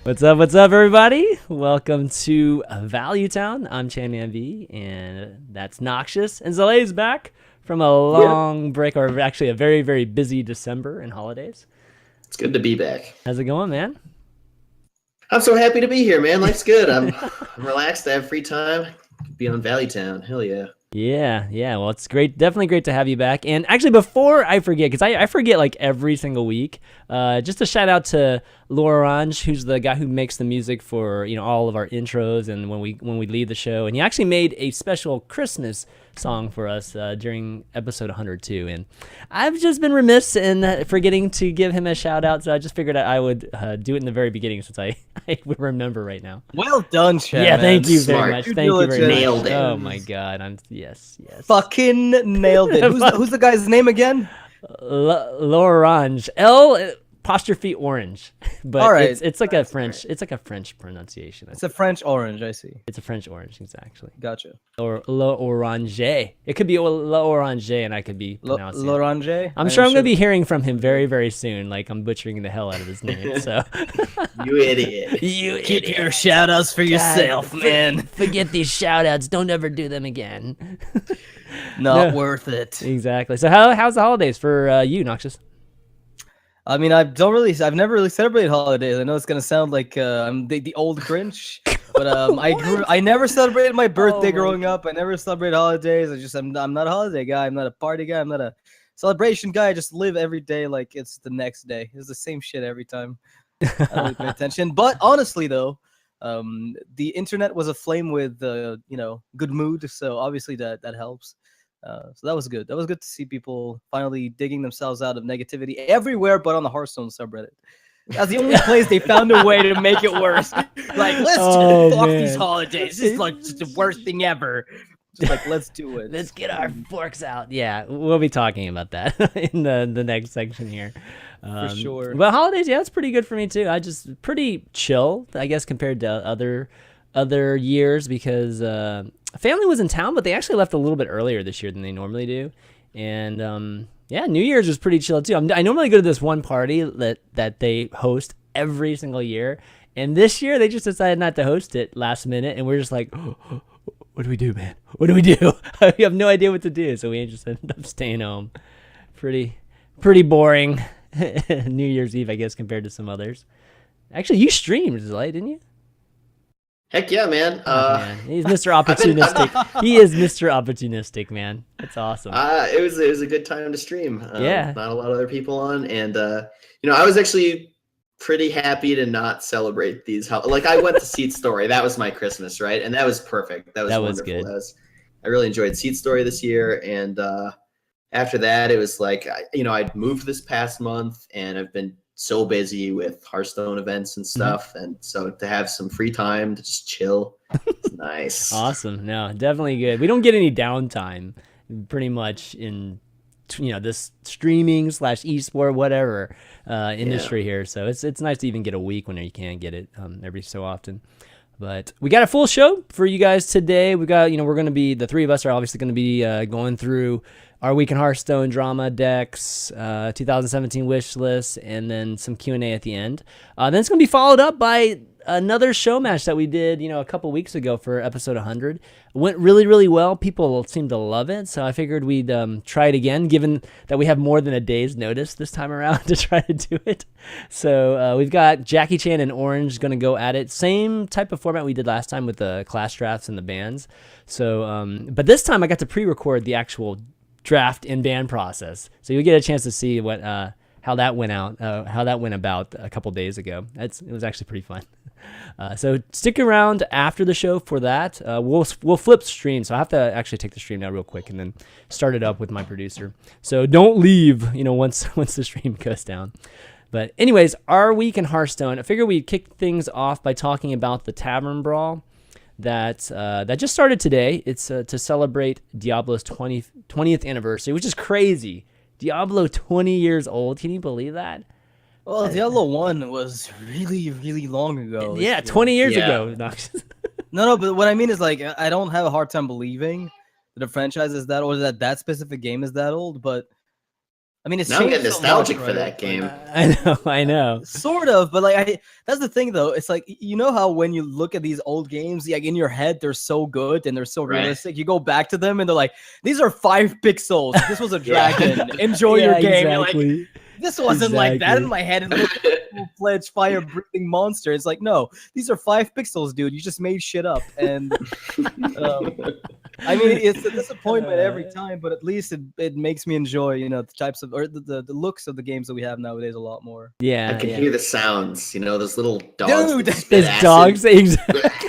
What's up, everybody? Welcome to Value Town. I'm ChanManV, and that's Noxious. And Zalae's back from a long break, or actually a very, very busy December and holidays. It's good to be back. How's it going, man? I'm so happy to be here, man. Life's good. I'm relaxed. I have free time. Be on Valley Town. Hell yeah. Yeah. Well, it's great. Definitely great to have you back. And actually, before I forget, because I forget like every single week, just a shout out to L'Orange, who's the guy who makes the music for all of our intros and when we leave the show. And he actually made a special Christmas song for us during episode 102. And I've just been remiss in forgetting to give him a shout out, so I just figured I would do it in the very beginning since I would remember right now. Well done, Chad. Yeah, thank you Smart. very much. Thank you very Nailed much. it. Oh my god, yes. Fucking nailed it. Who's the guy's name again? L'Orange, L''orange, but All right. it's like a French. It's like a French pronunciation. It's a French orange, I see. It's a French orange, exactly. Gotcha. Or L'Orange. It could be L'Orange, and I could be pronouncing. L'Orange. I'm sure I'm gonna be hearing from him very, very soon. Like I'm butchering the hell out of his name. So You idiot. you Keep idiot. your shout outs for yourself, man. Forget these shout outs. Don't ever do them again. Not worth it. Exactly. So how's the holidays for you, Noxious? I mean, I've never really celebrated holidays. I know it's gonna sound like I'm the old Grinch, but I never celebrated my birthday growing up. I never celebrated holidays. I'm not a holiday guy. I'm not a party guy. I'm not a celebration guy. I just live every day like it's the next day. It's the same shit every time. I don't really pay attention. But honestly, though, the internet was aflame with good mood. So obviously that helps. So that was good. That was good to see people finally digging themselves out of negativity everywhere, but on the Hearthstone subreddit. That's the only place they found a way to make it worse. Like, let's fuck these holidays. This is like just the worst thing ever. Just like, let's do it. Let's get our forks out. Yeah, we'll be talking about that in the next section here. For sure. Well, holidays, yeah, it's pretty good for me too. I just pretty chill, I guess, compared to other years because family was in town, but they actually left a little bit earlier this year than they normally do. And yeah, New Year's was pretty chill too. I normally go to this one party that they host every single year, and this year they just decided not to host it last minute, and we're just like, oh, what do we do, man? What do we do? We have no idea what to do, so we just ended up staying home. Pretty boring New Year's Eve, I guess, compared to some others. Actually, you streamed, Zalae, didn't you? Heck yeah, man. Man. He's Mr. Opportunistic. He is Mr. Opportunistic, man. That's awesome. It was a good time to stream. Yeah. Not a lot of other people on, and I was actually pretty happy to not celebrate these. Like I went to Seat Story. That was my Christmas, right? And that was perfect. That was wonderful. Good. I really enjoyed Seat Story this year, and after that, it was like I'd moved this past month, and I've been so busy with Hearthstone events and stuff, and so to have some free time to just chill, it's nice. Awesome. No, definitely good. We don't get any downtime pretty much in this streaming / esport whatever industry here. So it's nice to even get a week when you can get it every so often. But we got a full show for you guys today. We got we're going to be, the three of us are obviously going to be going through our week in Hearthstone drama decks, 2017 wish list, and then some Q&A at the end. Then it's going to be followed up by another show match that we did, a couple weeks ago for episode 100. It went really, really well. People seemed to love it, so I figured we'd try it again, given that we have more than a day's notice this time around to try to do it. So we've got Jackie Chan and Orange going to go at it. Same type of format we did last time with the class drafts and the bans. So, but this time I got to pre-record the actual draft and ban process, so you'll get a chance to see what how that went about a couple days ago. It was actually pretty fun. So stick around after the show for that. We'll flip stream, so I have to actually take the stream now real quick and then start it up with my producer. So don't leave, once the stream goes down. But anyways, our week in Hearthstone, I figured we'd kick things off by talking about the Tavern Brawl that just started today. It's to celebrate Diablo's 20th anniversary, which is crazy. Diablo 20 years old. Can you believe that? Well, Diablo 1 was really, really long ago. Yeah, 20 years ago. No, but what I mean is, like, I don't have a hard time believing that a franchise is that, or that specific game is that old, but I mean, it's Now I'm getting changed so nostalgic much, for right? that game. I know. Sort of, but like that's the thing though. It's like you know how when you look at these old games, like in your head they're so good and they're so Right. realistic. You go back to them and they're like, these are 5 pixels. This was a Yeah. dragon. Enjoy Yeah, your game. You're like, exactly. this wasn't like that in Exactly. my head. It looked like a full-fledged fire-breathing monster. It's like, no, these are 5 pixels, dude. You just made shit up. And I mean, it's a disappointment every time, but at least it makes me enjoy, you know, the types of or the looks of the games that we have nowadays a lot more. I Yeah, can yeah. hear the sounds, those little dogs. Dude, that spit There's acid. dogs,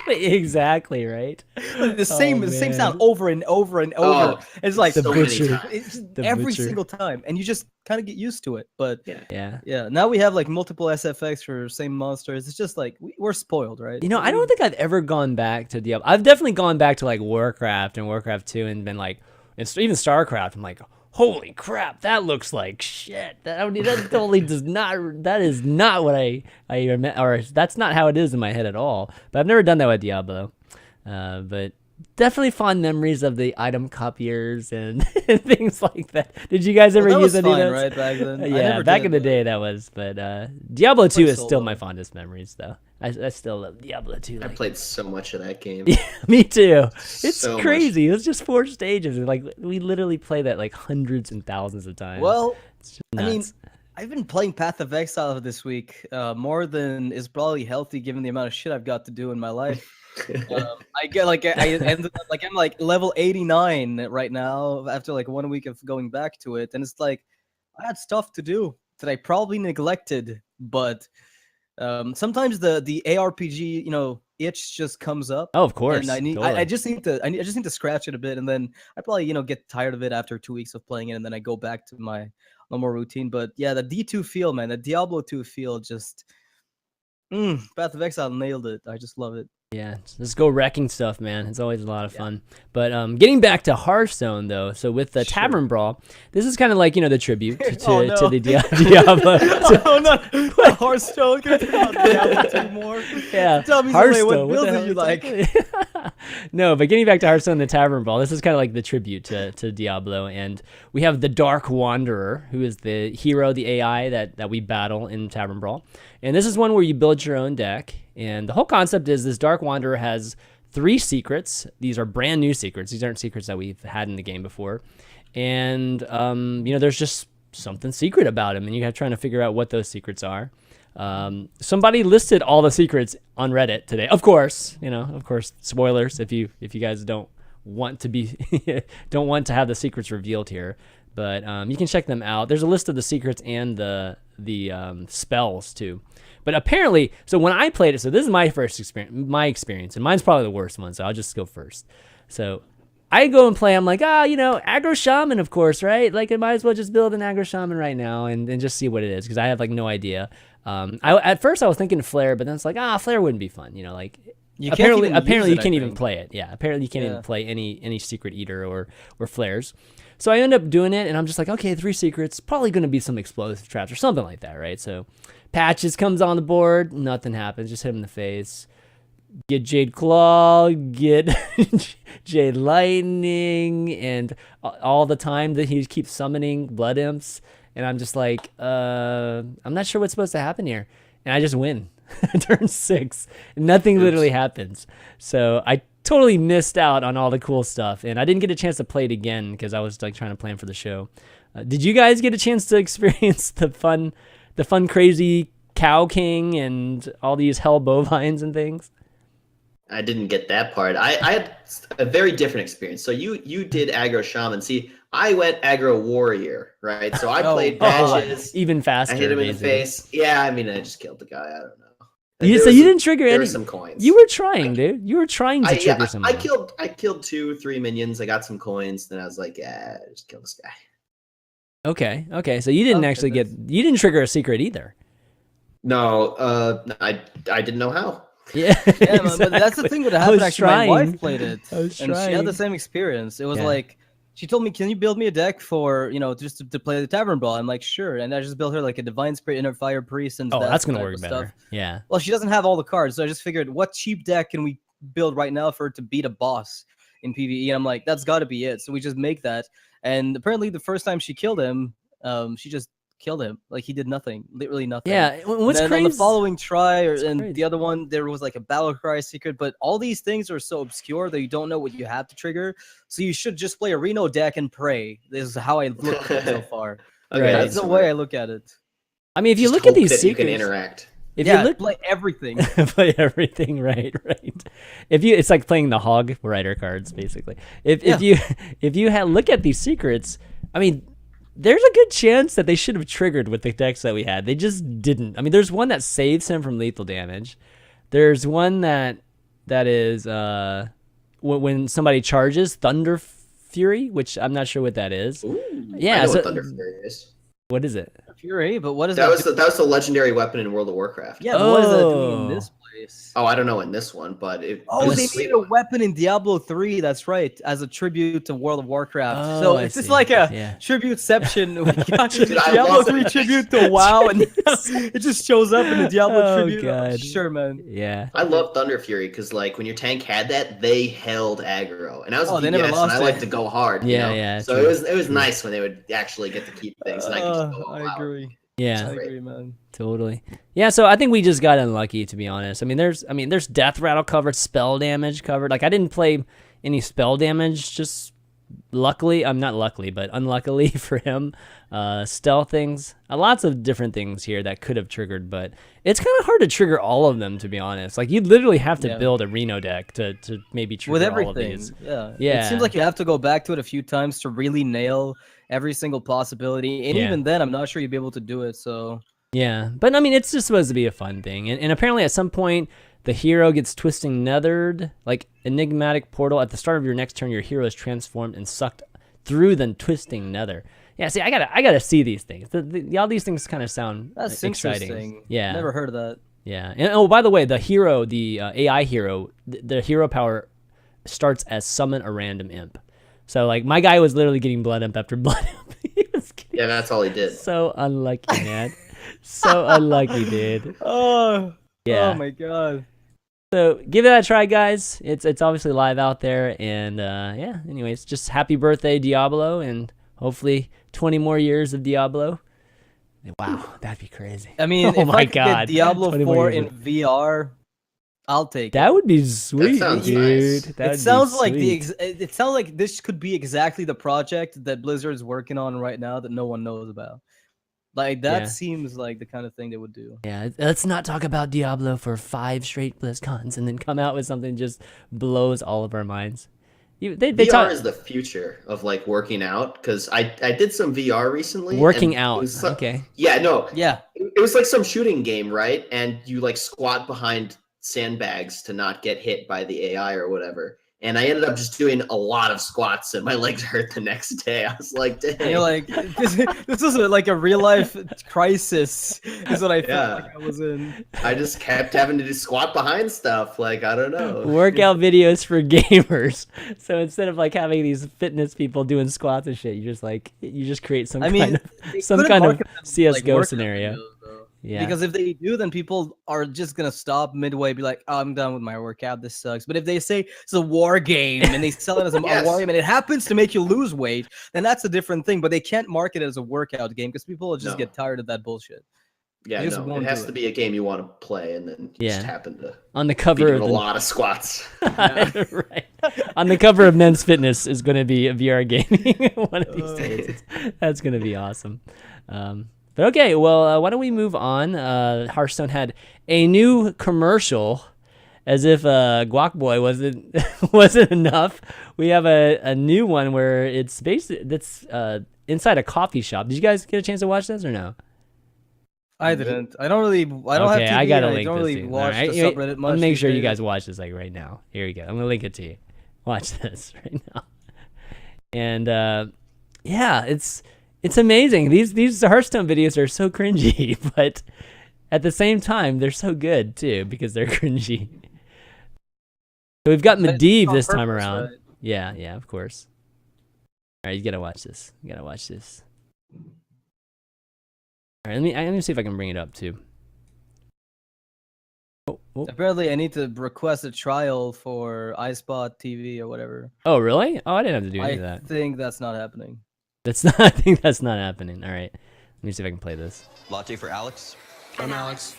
exactly, right? The same sound man. over and over and over. Oh, It's like The so many butcher. times. it's just The every butcher. single time, and you just kind of get used to it. But Yeah. yeah, now we have like multiple SFX for same monsters. It's just like we're spoiled, right? You know, I don't think I've ever gone back to Diablo. I've definitely gone back to like Warcraft and Warcraft 2 and been like, and even StarCraft. I'm like, holy crap, that looks like shit. That totally does not. That is not what I or that's not how it is in my head at all. But I've never done that with Diablo. But definitely fond memories of the item copiers and, and things like that. Did you guys ever Well, that use was any fine, of those? right, back then? I Yeah, never back did, in the but- day that was. But Diablo 2 is still solo. my fondest memories, though. I still love Diablo 2. I Like, played so much of that game. yeah, me too. It's So much. crazy. It was just 4 stages. And like we literally play that like hundreds and thousands of times. Well, it's just I mean, nuts. I've been playing Path of Exile this week more than is probably healthy given the amount of shit I've got to do in my life. I get like I ended up, like I'm like level 89 right now after like 1 week of going back to it, and it's like I had stuff to do that I probably neglected, but sometimes the ARPG itch just comes up. Oh, of course. And I totally. just need to scratch it a bit, and then I probably get tired of it after 2 weeks of playing it, and then I go back to my more routine. But yeah, the D2 feel, man, the Diablo 2 feel, just Path of Exile nailed it. I just love it. Yeah, just go wrecking stuff, man. It's always a lot of fun. But getting back to Hearthstone, though, so with the Tavern Brawl, this is kind of like, the tribute to, Oh, no. to the Diablo. Oh no, Hearthstone. Can we talk about Diablo 2 more? Yeah, Tell me, Zalae, Hearthstone. what the build hell do you is like? that? No, but getting back to Hearthstone, the Tavern Brawl, this is kind of like the tribute to Diablo, and we have the Dark Wanderer, who is the hero, the AI that we battle in Tavern Brawl, and this is one where you build your own deck, and the whole concept is this Dark Wanderer has 3 secrets. These are brand new secrets. These aren't secrets that we've had in the game before, and there's just something secret about him, and you're trying to figure out what those secrets are. Somebody listed all the secrets on Reddit today. Of course, spoilers if you guys don't want to be don't want to have the secrets revealed here, but you can check them out. There's a list of the secrets and the spells too. But apparently, so when I played it, so this is my experience, and mine's probably the worst one, so I'll just go first. So I go and play, I'm like, aggro shaman, of course, right? Like, I might as well just build an aggro shaman right now and just see what it is, because I have like no idea. At first I was thinking flare, but then it's like, flare wouldn't be fun, like apparently you can't even play it. Yeah, apparently you can't even play any secret eater or flares. So I end up doing it, and I'm just like, okay, 3 secrets, probably going to be some explosive traps or something like that, right? So Patches comes on the board, nothing happens, just hit him in the face. Get Jade Claw, get Jade Lightning, and all the time that he keeps summoning Blood Imps, and I'm just like, I'm not sure what's supposed to happen here, and I just win. Turn 6, nothing literally happens. So I totally missed out on all the cool stuff, and I didn't get a chance to play it again because I was like trying to plan for the show. Did you guys get a chance to experience the fun, crazy Cow King and all these hell bovines and things? I didn't get that part. I had a very different experience. So you did aggro shaman. See, I went aggro warrior, right? So I played Patches. Even faster. I hit him in the basically. face. Yeah, I mean, I just killed the guy. I don't know. So you didn't trigger there any. were some coins. You were trying, dude. You were trying to trigger some. I killed 2-3 minions. I got some coins. Then I was like, just kill this guy. Okay. So you didn't actually you didn't trigger a secret either. No, I didn't know how. Yeah, Yeah, man, but that's the thing. What happened? Actually, my wife played it, and she had the same experience. It was like she told me, "Can you build me a deck for just to play the Tavern Brawl?" I'm like, "Sure," and I just built her like a Divine Spirit, Inner Fire Priest, and that's gonna type work of better. stuff. Yeah. Well, she doesn't have all the cards, so I just figured, what cheap deck can we build right now for her to beat a boss in PvE? And I'm like, that's got to be it. So we just make that, and apparently the first time she killed him, she just killed him. Like he did nothing, literally nothing. Yeah, what's And then crazy? on the following try, and crazy. the other one, there was like a battle cry secret. But all these things are so obscure that you don't know what you have to trigger. So you should just play a Reno deck and pray. This is how I look at it so far. Okay, Right. That's the smart. way I look at it. I mean, if you Just look at hope these that you secrets, can interact. if Yeah, you look, play everything. play everything, right. If you, it's like playing the Hog Rider cards, basically. If you look at these secrets, I mean, there's a good chance that they should have triggered with the decks that we had. They just didn't. I mean, there's one that saves him from lethal damage. There's one that is when somebody charges Thunder Fury, which I'm not sure what that is. Ooh, Yeah, I know so- what Thunder Fury is. What is it? Fury, but what is That that? was the legendary weapon in World of Warcraft. Yeah, but what is that doing in this place? Oh, I don't know in this one, but it Oh, was they a sweet made a one. weapon in Diablo 3, that's right, as a tribute to World of Warcraft. Oh, So I it's just see. like a Yeah. tribute-ception. We got Dude, I Diablo love 3 it. tribute to WoW, and it just shows up in the Diablo Oh, tribute. God. Sure, man. Yeah. I love Thunder Fury because like when your tank had that, they held aggro, and I was Oh, they never DPS, and lost I it. like to go hard. Yeah, you know? yeah, So true. it was nice when they would actually get to keep things, and I could just go all I out. agree. Yeah. I Great. agree, man. Totally. Yeah, so I think we just got unlucky, to be honest. I mean, there's death rattle covered, spell damage covered. Like I didn't play any spell damage, just luckily, I'm not luckily, but unluckily for him. Stealth things, lots of different things here that could have triggered, but it's kind of hard to trigger all of them, to be honest. Like you literally have to Yeah. build a Reno deck to maybe trigger With all of everything, these. yeah. Yeah. It seems like you have to go back to it a few times to really nail every single possibility, and Yeah. even then, I'm not sure you'd be able to do it. So Yeah, but I mean, it's just supposed to be a fun thing. And apparently at some point, the hero gets twisting nethered, like enigmatic portal. At the start of your next turn, your hero is transformed and sucked through the twisting nether. Yeah, see, I gotta see these things. All these things kind of sound that's exciting. interesting. Yeah, Never heard of that. yeah. And oh, by the way, the hero, the AI hero, the hero power starts as summon a random imp. So like my guy was literally getting blood imp after blood imp. He was getting Yeah, that's all he did. so unlucky, man. So unlucky, dude. Oh, Yeah. Oh my god. So give that a try, guys. It's obviously live out there, and yeah. Anyways, just happy birthday, Diablo, and hopefully 20 more years of Diablo. Wow, that'd be crazy. I mean, Oh if my I could God. get Diablo 20 more 4 years in VR, I'll take it. That would be sweet, sounds dude. nice. That'd It sounds be like sweet. it sounds like this could be exactly the project that Blizzard's working on right now that no one knows about. Like that Yeah. seems like the kind of thing they would do. Yeah, let's not talk about Diablo for 5 straight BlizzCons and then come out with something just blows all of our minds. They VR talk is the future of like working out because I did some VR recently. working and it out. was like- Okay. Yeah, no, Yeah. it was like some shooting game, right? And you like squat behind sandbags to not get hit by the AI or whatever. And I ended up just doing a lot of squats, and my legs hurt the next day. I was like, dang. And you're like, this is like a real life crisis. Is what I felt Yeah. like I was in. I just kept having to do squat behind stuff. Like, I don't know. Workout videos for gamers. So instead of like having these fitness people doing squats and shit, you just create some I mean, kind they of some couldn't kind of market them like CS:GO workout scenario. videos, though. Yeah. Because if they do, then people are just gonna stop midway, be like, "Oh, I'm done with my workout. This sucks." But if they say it's a war game and they sell it as a Yes. war game and it happens to make you lose weight, then that's a different thing. But they can't market it as a workout game because people will just No. get tired of that bullshit. Yeah, They just no, won't it has do to it. be a game you want to play, and then you just Yeah. happen to On the be cover doing of a the lot of squats. right. On the cover of Men's Fitness is going to be a VR gaming one of these days. That's going to be awesome. But okay, well, why don't we move on? Hearthstone had a new commercial, as if Guac Boy wasn't enough. We have a new one where it's inside a coffee shop. Did you guys get a chance to watch this or no? I didn't. I don't have Okay, TV. I gotta and link I don't this really to you. watch Alright, the wait, subreddit I'll much. make these sure you days. guys watch this like right now. Here we go. I'm gonna link it to you. Watch this right now. And yeah, it's amazing. These Hearthstone videos are so cringy, but at the same time they're so good too because they're cringy. So we've got But it's Medivh on this time purpose, around. right? Yeah, of course. All right, you gotta watch this. All right, let me see if I can bring it up too. Oh. Apparently, I need to request a trial for iSpot TV or whatever. Oh, really? Oh, I didn't have to do any I of that. think that's not happening. That's not. I think that's not happening. All right, let me see if I can play this. Latte for Alex. I'm Alex.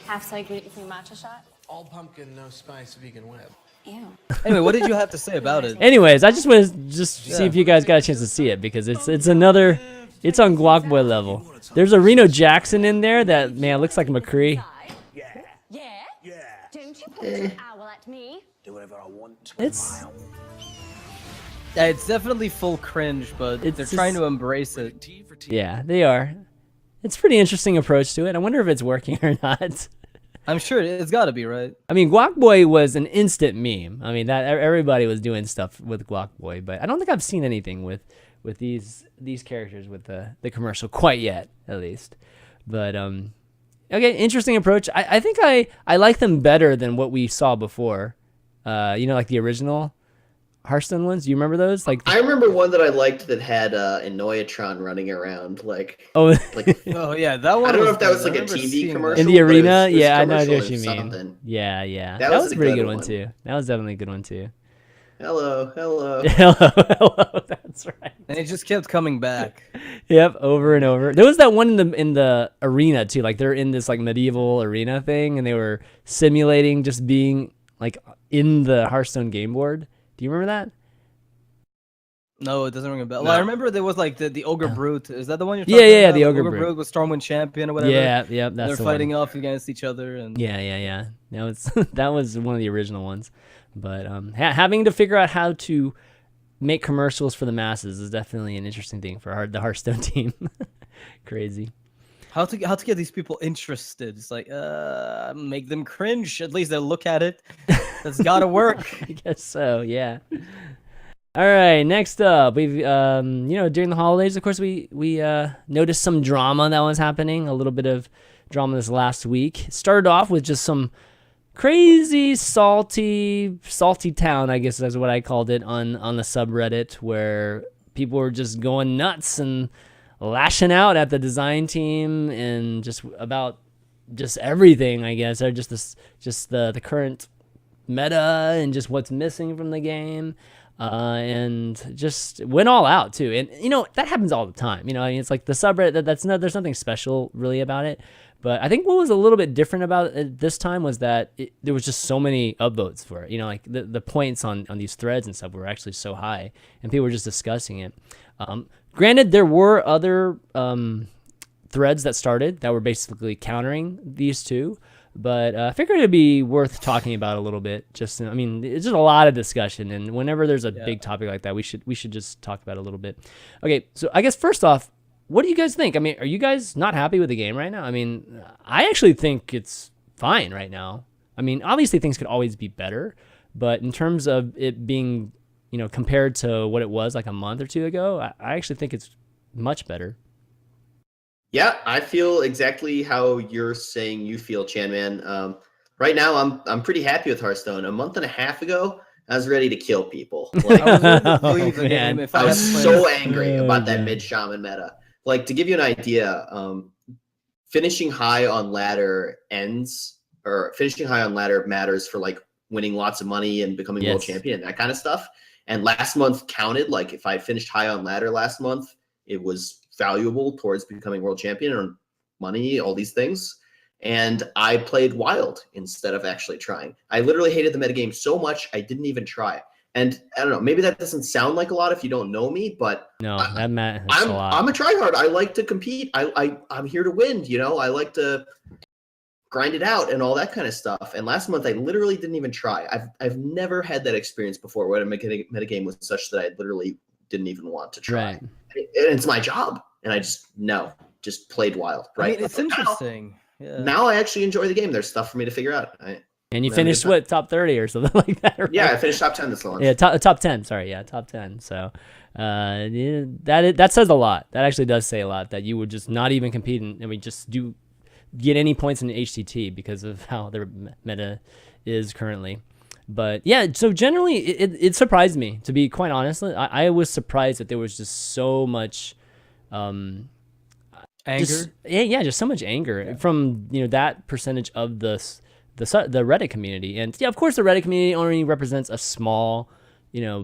Half soy gluten-free matcha shot. All pumpkin, no spice, vegan web. Ew. Anyway, what did you have to say about it? Anyways, I just want to see if you guys got a chance to see it because it's another. It's on Guac Boy level. There's a Reno Jackson in there that man looks like McCree. Yeah. Don't you point your owl at me. Do whatever I want. It's Yeah, it's definitely full cringe, but It's they're just- trying to embrace it. yeah, they are. It's a pretty interesting approach to it. I wonder if it's working or not. I'm sure it's got to be, right? I mean, Guac Boy was an instant meme. I mean, that everybody was doing stuff with Guac Boy, but I don't think I've seen anything with these characters with the commercial quite yet, at least. But okay, interesting approach. I think I like them better than what we saw before. Like the original Hearthstone ones. Do you remember those? Like I remember one that I liked that had Inoyatron running around, like oh, Oh yeah, that one. I don't know if that good. was like I a remember TV seeing that. commercial. in the but it was- arena. it was Yeah, I know commercial what you of mean. something. Yeah. That That was was a a pretty good good one one. too. That was definitely a good one too. Hello. hello. That's right. And it just kept coming back. Yep, over and over. There was that one in the arena too. Like they're in this like medieval arena thing, and they were simulating just being like in the Hearthstone game board. Do you remember that? No, it doesn't ring a bell. No. Well, I remember there was like the Ogre Brute. Is that the one you're Yeah, talking yeah, about? the Like, Ogre Brute. with Stormwind Champion or whatever. Yeah, They're that's the fighting one. off against each other, and Yeah. That was that was one of the original ones. But having to figure out how to make commercials for the masses is definitely an interesting thing for the Hearthstone team. Crazy. how to get these people interested. It's like make them cringe. At least they'll look at it. That's gotta work. I guess so, yeah. All right, next up, we've during the holidays, of course, we noticed some drama that was happening. A little bit of drama this last week. Started off with just some crazy salty town, I guess that's what I called it on the subreddit, where people were just going nuts and lashing out at the design team and just about just everything, I guess, or just the current meta and just what's missing from the game. And just went all out too, and that happens all the time. I mean, it's like the subreddit. There's nothing special really about it, but I think what was a little bit different about it this time was that there was just so many upvotes for it. Like the points on these threads and stuff were actually so high, and people were just discussing it. Granted, there were other threads that started that were basically countering these two. But I figured it'd be worth talking about a little bit. It's just a lot of discussion, and whenever there's a big topic like that, we should just talk about it a little bit. Okay, so I guess first off, what do you guys think? I mean, are you guys not happy with the game right now? I mean, I actually think it's fine right now. I mean, obviously things could always be better, but in terms of it being, compared to what it was like a month or two ago, I actually think it's much better. Yeah, I feel exactly how you're saying you feel, ChanMan. Right now, I'm pretty happy with Hearthstone. A month and a half ago, I was ready to kill people. Like, I was ready to leave the man. game if I I was had to so play. angry about that mid shaman meta. Like, to give you an idea, finishing high on ladder matters for like winning lots of money and becoming world champion and that kind of stuff. And last month counted. Like, if I finished high on ladder last month, it was valuable towards becoming world champion or money, all these things. And I played wild instead of actually trying. I literally hated the metagame so much I didn't even try. And I don't know, maybe that doesn't sound like a lot if you don't know me, but No, that's a lot. I'm a tryhard. I like to compete. I'm here to win, I like to grind it out and all that kind of stuff. And last month I literally didn't even try. I've never had that experience before where a metagame was such that I literally didn't even want to try. Right. And it's my job. And I just played wild. Right. I mean, it's interesting. Now I actually enjoy the game. There's stuff for me to figure out. And you finished what, top 30 or something like that? Right? Yeah, I finished top 10 this launch. Yeah, top 10. Sorry, yeah, top 10. So that says a lot. That actually does say a lot that you would just not even compete and just get any points in HTT because of how their meta is currently. But yeah, so generally it surprised me, to be quite honest. I was surprised that there was just so much Anger. Just so much anger from that percentage of the Reddit community. And yeah, of course the Reddit community only represents a small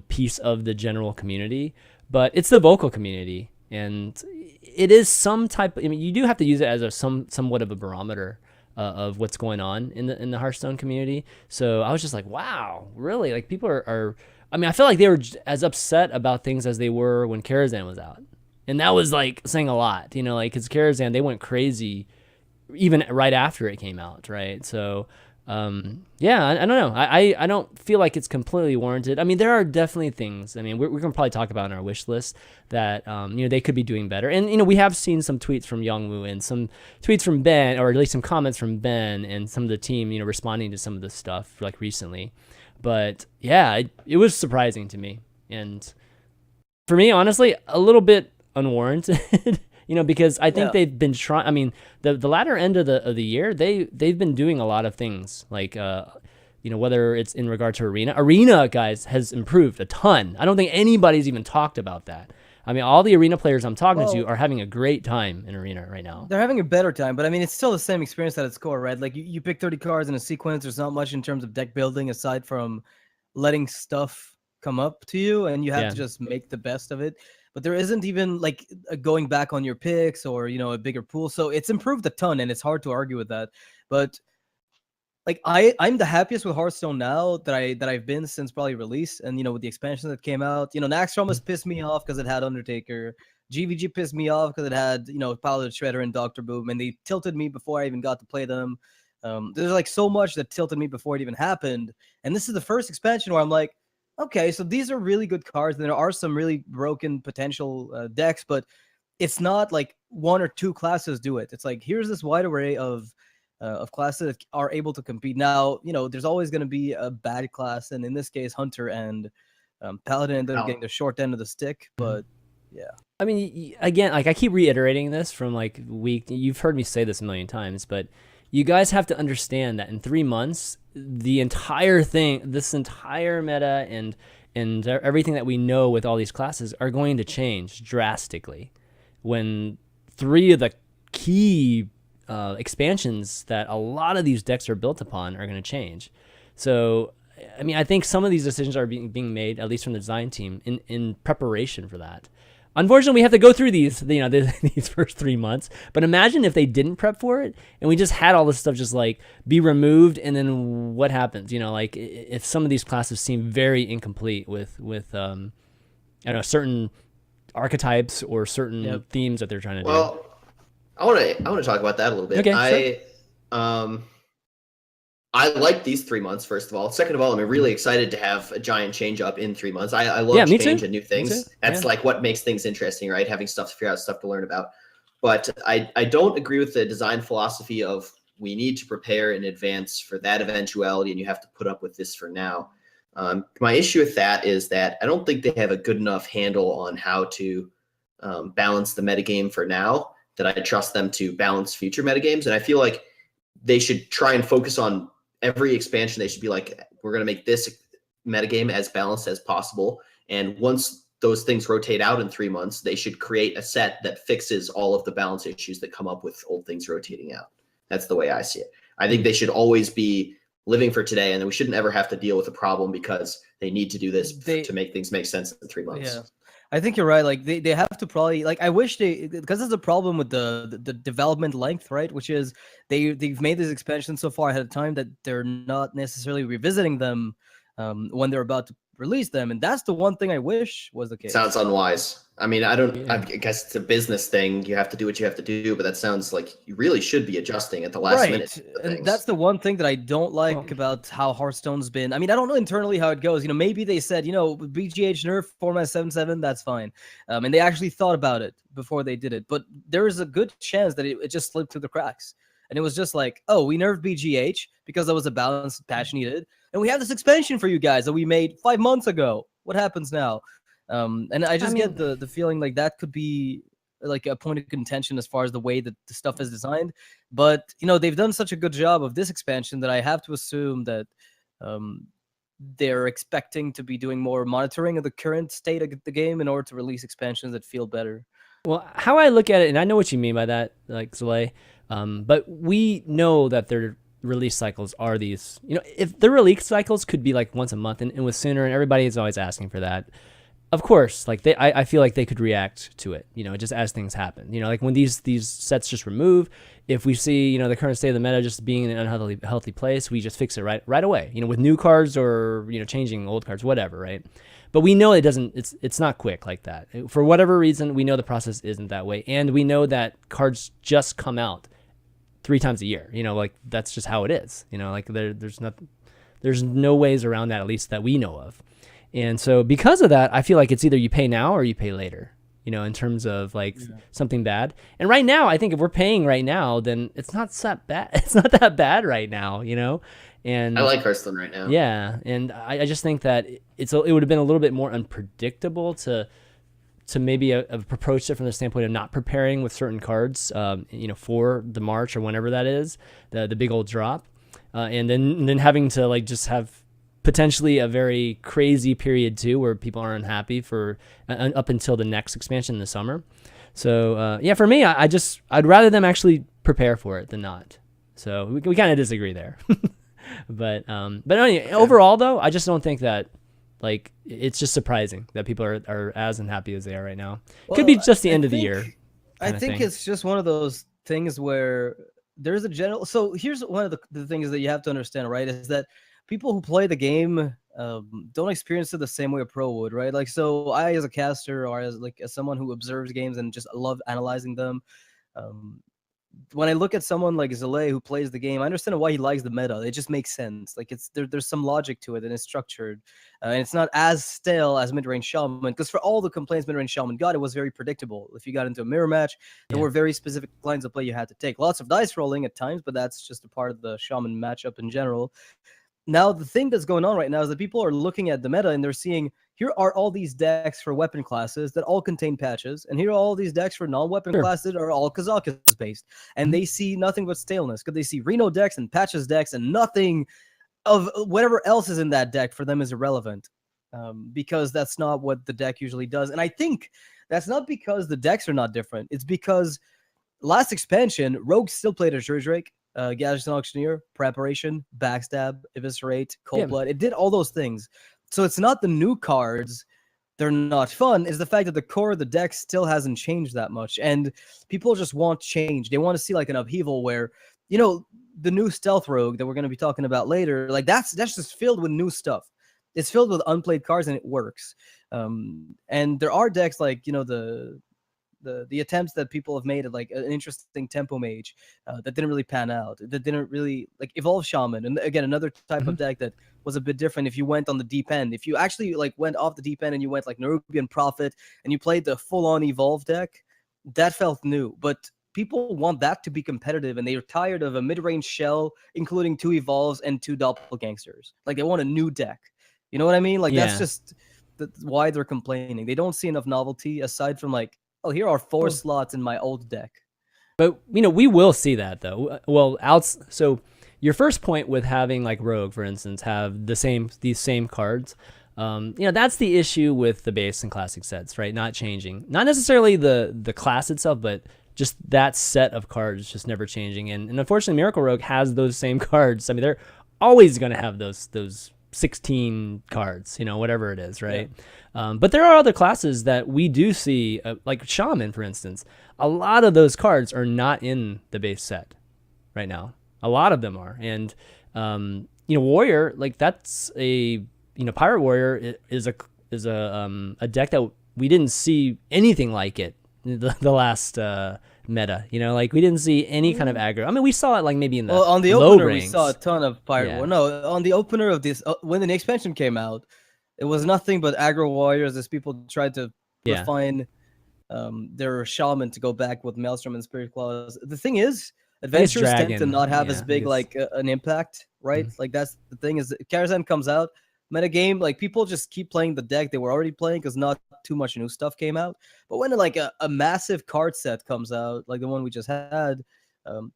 piece of the general community, but it's the vocal community and it is some type. I mean, you do have to use it as a somewhat of a barometer of what's going on in the Hearthstone community. So I was just like, wow, really? Like people are I mean, I feel like they were as upset about things as they were when Karazhan was out, and that was like saying a lot, you know, like because Karazhan, they went crazy even right after it came out, right? So yeah, I don't know. I don't feel like it's completely warranted. I mean, there are definitely things. I mean, we're going to probably talk about in our wish list that, you know, they could be doing better. And, you know, we have seen some tweets from Youngwoo and some tweets from Ben, or at least some comments from Ben and some of the team, you know, responding to some of this stuff like recently. But yeah, it was surprising to me. And for me, honestly, a little bit unwarranted. You know, because I think they've been trying. I mean, the latter end of the year, they've been doing a lot of things, like you know, whether it's in regard to arena, guys, has improved a ton. I don't think anybody's even talked about that. I mean, all the arena players I'm talking to are having a great time in arena right now. They're having a better time, but I mean, it's still the same experience at its core, right? Like you pick 30 cards in a sequence. There's not much in terms of deck building aside from letting stuff come up to you, and you have to just make the best of it. But there isn't even like going back on your picks or, you know, a bigger pool. So it's improved a ton, and it's hard to argue with that. But like I'm the happiest with Hearthstone now that I've been since probably release. And, you know, with the expansion that came out, you know, Naxxramas has pissed me off because it had Undertaker. GVG pissed me off because it had, you know, Paladin Shredder and Dr. Boom, and they tilted me before I even got to play them. There's like so much that tilted me before it even happened. And this is the first expansion where I'm like, okay, so these are really good cards, and there are some really broken potential decks, but it's not like one or two classes do it. It's like, here's this wide array of classes that are able to compete. Now, you know, there's always going to be a bad class, and in this case, Hunter and Paladin ended up getting the short end of the stick, but yeah. I mean, again, like I keep reiterating this from like week. You've heard me say this a million times, but you guys have to understand that in 3 months, the entire thing, this entire meta and everything that we know with all these classes are going to change drastically when 3 of the key expansions that a lot of these decks are built upon are going to change. So, I mean, I think some of these decisions are being made, at least from the design team, in preparation for that. Unfortunately, we have to go through these, you know, these first 3 months. But imagine if they didn't prep for it and we just had all this stuff just like be removed, and then what happens? You know, like if some of these classes seem very incomplete with I don't know, certain archetypes or certain themes that they're trying to do. Well, I want to talk about that a little bit. Okay, sure. I like these 3 months, first of all. Second of all, I'm really excited to have a giant change up in 3 months. I love change and new things. That's like what makes things interesting, right? Having stuff to figure out, stuff to learn about. But I don't agree with the design philosophy of we need to prepare in advance for that eventuality, and you have to put up with this for now. My issue with that is that I don't think they have a good enough handle on how to balance the metagame for now that I trust them to balance future metagames. And I feel like they should try and focus on every expansion. They should be like, we're going to make this metagame as balanced as possible. And once those things rotate out in 3 months, they should create a set that fixes all of the balance issues that come up with old things rotating out. That's the way I see it. I think they should always be living for today, and we shouldn't ever have to deal with a problem because they need to do this to make things make sense in 3 months. Yeah. I think you're right. Like they have to probably, like, I wish because there's a problem with the development length, right? Which is they've made this expansion so far ahead of time that they're not necessarily revisiting them when they're about to release them, and that's the one thing I wish was the case. Sounds unwise. I mean, I guess it's a business thing. You have to do what you have to do, but that sounds like you really should be adjusting at the last minute. And that's the one thing that I don't like about how Hearthstone's been. I mean, I don't know internally how it goes. You know, maybe they said, you know, BGH nerf format 7/7, that's fine. And they actually thought about it before they did it. But there is a good chance that it just slipped through the cracks. And it was just like, oh, we nerfed BGH because that was a balanced patch needed. And we have this expansion for you guys that we made 5 months ago. What happens now? And I mean, get the feeling like that could be like a point of contention as far as the way that the stuff is designed. But, you know, they've done such a good job of this expansion that I have to assume that they're expecting to be doing more monitoring of the current state of the game in order to release expansions that feel better. Well, how I look at it, and I know what you mean by that, like Zalae, but we know that their release cycles are these, you know, if the release cycles could be like once a month and with sooner, and everybody is always asking for that. of course, like I feel like they could react to it, just as things happen. Like when these sets just remove, if we see, the current state of the meta just being in an unhealthy place, we just fix it right away, with new cards or, changing old cards, whatever, right? But we know it's not quick like that. For whatever reason, we know the process isn't that way. And we know that cards just come out 3 times a year, like that's just how it is, like there's no ways around that, at least that we know of. And so because of that, I feel like it's either you pay now or you pay later, in terms of like something bad. And right now, I think if we're paying right now, then it's not that bad. It's not that bad right now, And I like Hearthstone right now. Yeah, and I just think that it would have been a little bit more unpredictable to maybe approach it from the standpoint of not preparing with certain cards, for the March or whenever that is, the big old drop, and then having to like just have potentially a very crazy period too, where people are unhappy for up until the next expansion in the summer. So for me, I'd rather them actually prepare for it than not. So we kind of disagree there. But anyway, overall though, I just don't think that like it's just surprising that people are as unhappy as they are right now. Could be just the end of the year. I think it's just one of those things where there's a general. So here's one of the things that you have to understand, right? Is that people who play the game don't experience it the same way a pro would, right? Like, so I, as a caster or as someone who observes games and just love analyzing them, when I look at someone like Zalae who plays the game, I understand why he likes the meta. It just makes sense. Like there's some logic to it and it's structured, and it's not as stale as mid-range shaman. Because for all the complaints mid-range shaman got, it was very predictable. If you got into a mirror match, there were very specific lines of play you had to take. Lots of dice rolling at times, but that's just a part of the shaman matchup in general. Now, the thing that's going on right now is that people are looking at the meta and they're seeing, here are all these decks for weapon classes that all contain patches, and here are all these decks for non-weapon classes that are all Kazakus based. And they see nothing but staleness, because they see Reno decks and patches decks, and nothing of whatever else is in that deck for them is irrelevant, because that's not what the deck usually does. And I think that's not because the decks are not different. It's because last expansion, Rogue still played a Drake, Gadgets and Auctioneer, Preparation, Backstab, Eviscerate, Cold Blood. It did all those things. So it's not the new cards, they're not fun. It's the fact that the core of the deck still hasn't changed that much. And people just want change. They want to see like an upheaval where, the new Stealth Rogue that we're going to be talking about later, like that's just filled with new stuff. It's filled with unplayed cards and it works. And there are decks like, the attempts that people have made at like an interesting tempo mage that didn't really pan out, that didn't really like evolve shaman. And again, another type of deck that was a bit different. If you went on the deep end, if you actually like went off the deep end and you went like Nerubian Prophet and you played the full-on evolve deck, that felt new. But people want that to be competitive, and they're tired of a mid-range shell including 2 evolves and 2 doppelgangsters. Like they want a new deck. You know what I mean? Like that's just why they're complaining. They don't see enough novelty aside from like, oh, here are 4 slots in my old deck. But, we will see that, though. Well, so your first point with having, like, Rogue, for instance, have these same cards, that's the issue with the base and classic sets, right? Not changing. Not necessarily the class itself, but just that set of cards just never changing. And unfortunately, Miracle Rogue has those same cards. I mean, they're always going to have those 16 cards, whatever it is, right? But there are other classes that we do see, like Shaman, for instance. A lot of those cards are not in the base set right now. A lot of them are. And, Warrior, like that's a, Pirate Warrior is a deck that we didn't see anything like it the last meta, like we didn't see any kind of aggro. I mean, we saw it like maybe in the on the low opener ranks. We saw a ton of Pirate War. No, on the opener of this, when the expansion came out, it was nothing but aggro warriors as people tried to refine their shaman to go back with Maelstrom and Spirit Claws. The thing is, adventurers tend to not have as big like an impact, right? Like that's the thing is, Karazhan comes out, metagame, like people just keep playing the deck they were already playing because not too much new stuff came out. But when like a massive card set comes out, like the one we just had,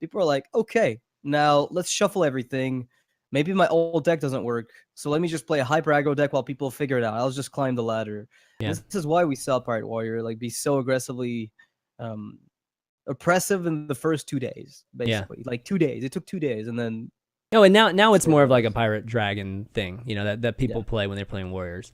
people are like, okay, now let's shuffle everything. Maybe my old deck doesn't work, so let me just play a hyper aggro deck while people figure it out. I'll just climb the ladder. This is why we saw Pirate Warrior like be so aggressively oppressive in the first 2 days, basically. Like 2 days. It took 2 days, and then and now it's more of like a pirate dragon thing, that people play when they're playing warriors.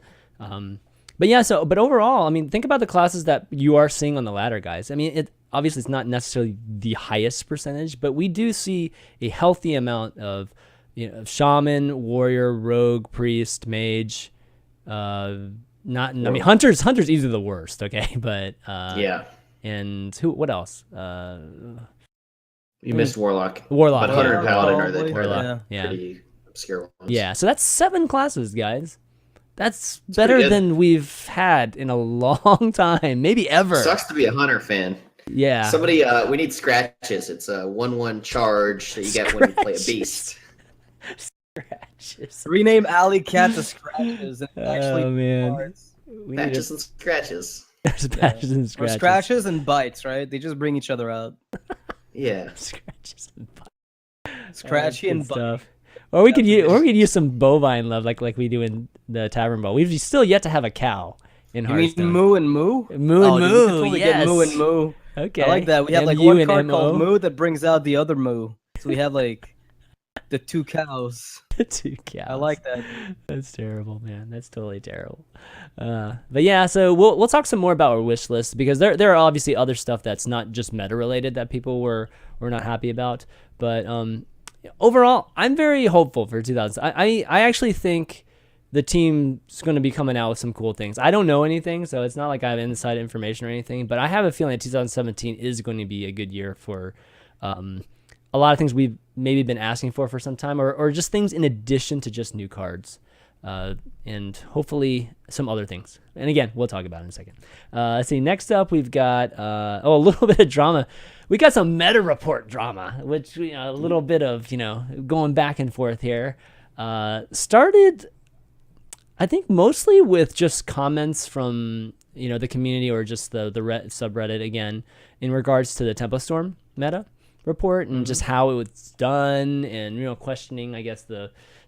But yeah, so but overall, I mean, think about the classes that you are seeing on the ladder, guys. I mean, it obviously it's not necessarily the highest percentage, but we do see a healthy amount of shaman, warrior, rogue, priest, mage. Not, I mean, hunters easily the worst. Okay, but yeah. And what else? You missed warlock. Warlock, But hunter yeah. and paladin are Probably, the yeah. pretty obscure ones. Yeah, so that's 7 classes, guys. That's better than we've had in a long time, maybe ever. Sucks to be a hunter fan. Yeah. Somebody, we need scratches. It's a 1/1 charge that you get when you play a beast. Scratches. Rename Alley Cat to Scratches. And actually man. cards. Patches and scratches. There's patches and Or scratches. scratches and bites, right? They just bring each other out. Yeah. Scratches and Scratchy and bite. stuff. Or we could use some bovine love like we do in the Tavern Brawl. We've still yet to have a cow in You mean Hearthstone. Moo and Moo? Moo and Oh, dude, we could Moo, totally yes. get Moo and Moo. Okay. I like that. We have like MU one and card MO. called Moo that brings out the other Moo. So we have like the 2 cows. The 2 cows. I like that. That's terrible, man. That's totally terrible. But yeah, so we'll talk some more about our wish list because there are obviously other stuff that's not just meta related that people were not happy about. But overall, I'm very hopeful for 2000. I actually think the team's going to be coming out with some cool things. I don't know anything, so it's not like I have inside information or anything. But I have a feeling that 2017 is going to be a good year for a lot of things we've maybe been asking for some time, or just things in addition to just new cards, and hopefully some other things. And again, we'll talk about it in a second. Let's see. Next up, we've got a little bit of drama. We got some meta report drama, which a little bit of going back and forth here. Started, I think, mostly with just comments from the community or just the subreddit again in regards to the Tempo Storm meta report and just how it was done and questioning I guess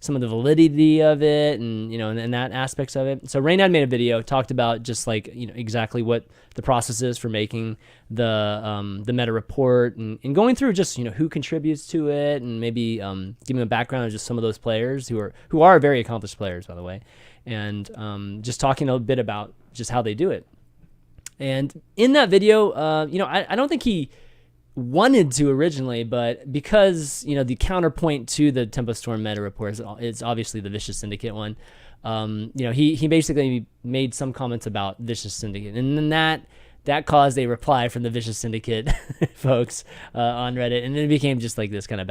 some of the validity of it and that aspects of it. So Raynad made a video, talked about just like exactly what the process is for making the meta report and going through just who contributes to it and maybe giving a background of just some of those players who are very accomplished players, by the way, and just talking a bit about just how they do it. And in that video, I don't think he wanted to originally, but because the counterpoint to the Tempo Storm meta report is obviously the Vicious Syndicate one. He basically made some comments about Vicious Syndicate, and then that caused a reply from the Vicious Syndicate folks on Reddit, and then it became just like this kind of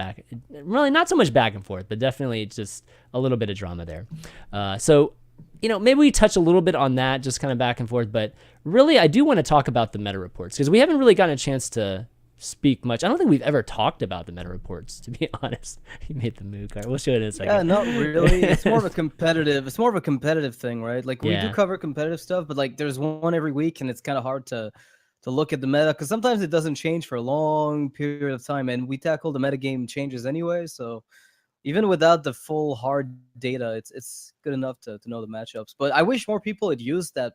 really not so much back and forth, but definitely just a little bit of drama there. So maybe we touch a little bit on that, just kind of back and forth, but really I do want to talk about the meta reports because we haven't really gotten a chance to speak much. I don't think we've ever talked about the meta reports, to be honest. He made the Moo card. We'll show it in a second. Yeah, not really. It's more of a competitive thing, right? Like we do cover competitive stuff, but like there's one every week and it's kind of hard to look at the meta because sometimes it doesn't change for a long period of time, and we tackle the meta game changes anyway, so even without the full hard data, it's good enough to know the matchups. But I wish more people had used that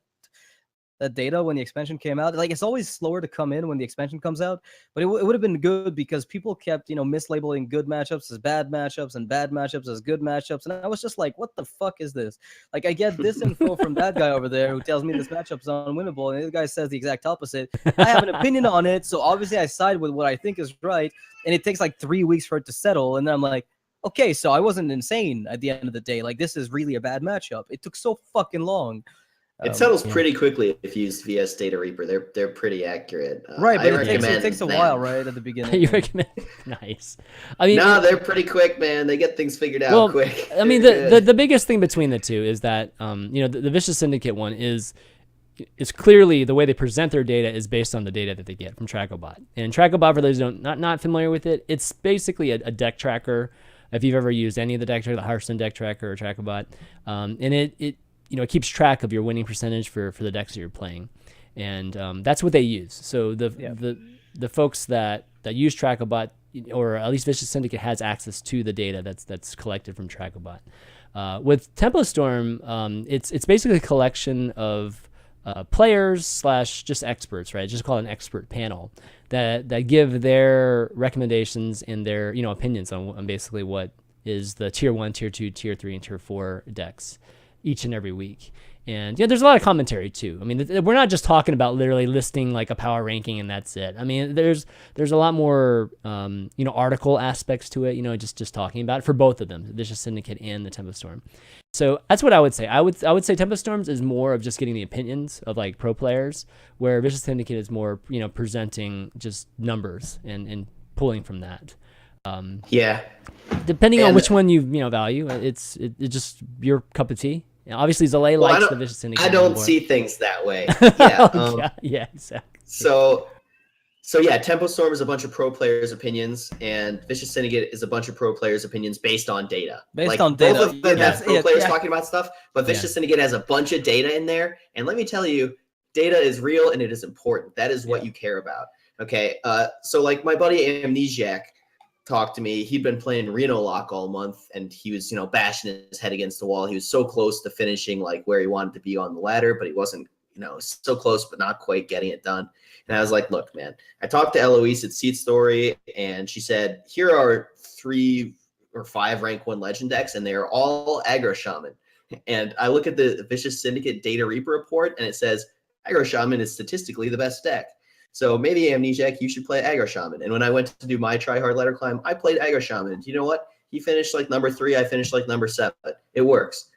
data when the expansion came out. Like it's always slower to come in when the expansion comes out, but it would have been good because people kept mislabeling good matchups as bad matchups and bad matchups as good matchups, and I was just like, what the fuck is this? Like I get this info from that guy over there who tells me this matchup's unwinnable, and the other guy says the exact opposite. I have an opinion on it, so obviously I side with what I think is right, and it takes like 3 weeks for it to settle, and then I'm like, okay, so I wasn't insane at the end of the day. Like this is really a bad matchup. It took so fucking long. It settles pretty quickly if you use VS Data Reaper. They're pretty accurate. Right, but it recommend takes a them. while, right, at the beginning. You recommend? Nice. I mean, No, they're pretty quick, man. They get things figured out quick. I mean, the biggest thing between the two is that the Vicious Syndicate one is clearly the way they present their data is based on the data that they get from Tracklebot. And Tracklebot, for those who not familiar with it, it's basically a deck tracker. If you've ever used any of the deck tracker, the Hearthstone deck tracker or Tracklebot, and it keeps track of your winning percentage for the decks that you're playing, and that's what they use. So the folks that use Tracklebot, or at least Vicious Syndicate, has access to the data that's collected from Tracklebot. With Tempo Storm, it's basically a collection of players / just experts, right? Just call it an expert panel that give their recommendations and their opinions on basically what is the tier 1, tier 2, tier 3, and tier 4 decks each and every week. And there's a lot of commentary too. I mean, we're not just talking about literally listing like a power ranking and that's it. I mean, there's a lot more article aspects to it. Just talking about it for both of them, the Vicious Syndicate and the Tempest Storm. So that's what I would say. I would say Tempest Storms is more of just getting the opinions of like pro players, where Vicious Syndicate is more presenting just numbers and pulling from that. Depending on which one you value, it's just your cup of tea. Obviously, Zalae likes the Vicious Syndicate. I don't see things that way. Yeah, yeah, exactly. So yeah, Tempo Storm is a bunch of pro players' opinions, and Vicious Syndicate is a bunch of pro players' opinions based on data. Both of them have pro players talking about stuff, but Vicious Syndicate has a bunch of data in there. And let me tell you, data is real and it is important. That is what you care about. Okay, so like my buddy Amnesiac talked to me. He'd been playing Reno Lock all month, and he was, bashing his head against the wall. He was so close to finishing like where he wanted to be on the ladder, but he wasn't, so close, but not quite getting it done. And I was like, look, man, I talked to Eloise at Seat Story, and she said, here are 3 or 5 rank 1 legend decks, and they are all aggro shaman. And I look at the Vicious Syndicate Data Reaper report, and it says aggro shaman is statistically the best deck. So maybe Amnesiac, you should play aggro shaman. And when I went to do my try hard ladder climb, I played aggro shaman. And you know what? He finished like number 3. I finished like number 7. It works.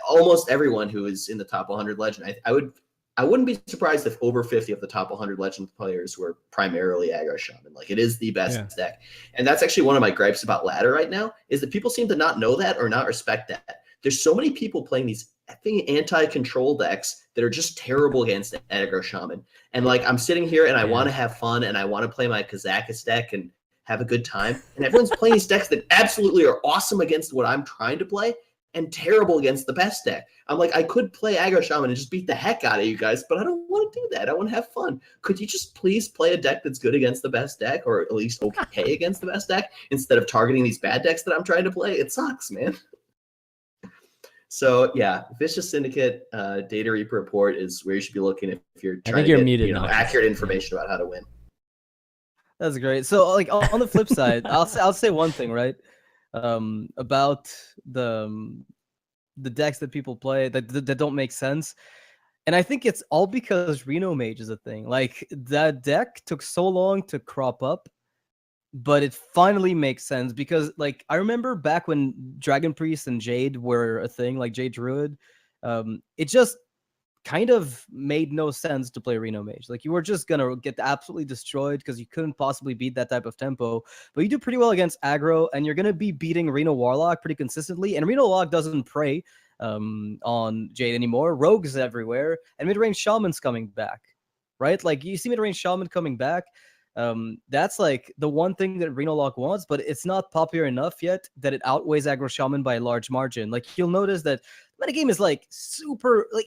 Almost everyone who is in the top 100 legend, I wouldn't be surprised if over 50 of the top 100 legend players were primarily aggro shaman. Like, it is the best deck. And that's actually one of my gripes about ladder right now, is that people seem to not know that or not respect that. There's so many people playing these effing anti-control decks that are just terrible against aggro shaman. And like, I'm sitting here and I want to have fun and I want to play my Kazakus deck and have a good time. And everyone's playing these decks that absolutely are awesome against what I'm trying to play and terrible against the best deck. I'm like, I could play aggro shaman and just beat the heck out of you guys, but I don't want to do that. I want to have fun. Could you just please play a deck that's good against the best deck, or at least okay against the best deck, instead of targeting these bad decks that I'm trying to play? It sucks, man. So yeah, Vicious Syndicate Data Reaper report is where you should be looking if you're trying to get muted, accurate information about how to win. That's great. So like on the flip side, I'll say one thing, right? About the decks that people play that don't make sense. And I think it's all because Reno Mage is a thing. Like, that deck took so long to crop up, but it finally makes sense because, like, I remember back when Dragon Priest and Jade were a thing, like Jade Druid, it just kind of made no sense to play Reno Mage. Like, you were just gonna get absolutely destroyed because you couldn't possibly beat that type of tempo. But you do pretty well against aggro, and you're gonna be beating Reno Warlock pretty consistently. And Reno Warlock doesn't prey on Jade anymore. Rogues everywhere, and mid-range Shaman's coming back, right? Like, you see mid-range Shaman coming back. That's like the one thing that Reno Lock wants, but it's not popular enough yet that it outweighs aggro shaman by a large margin. Like, you'll notice that the metagame is like super, like,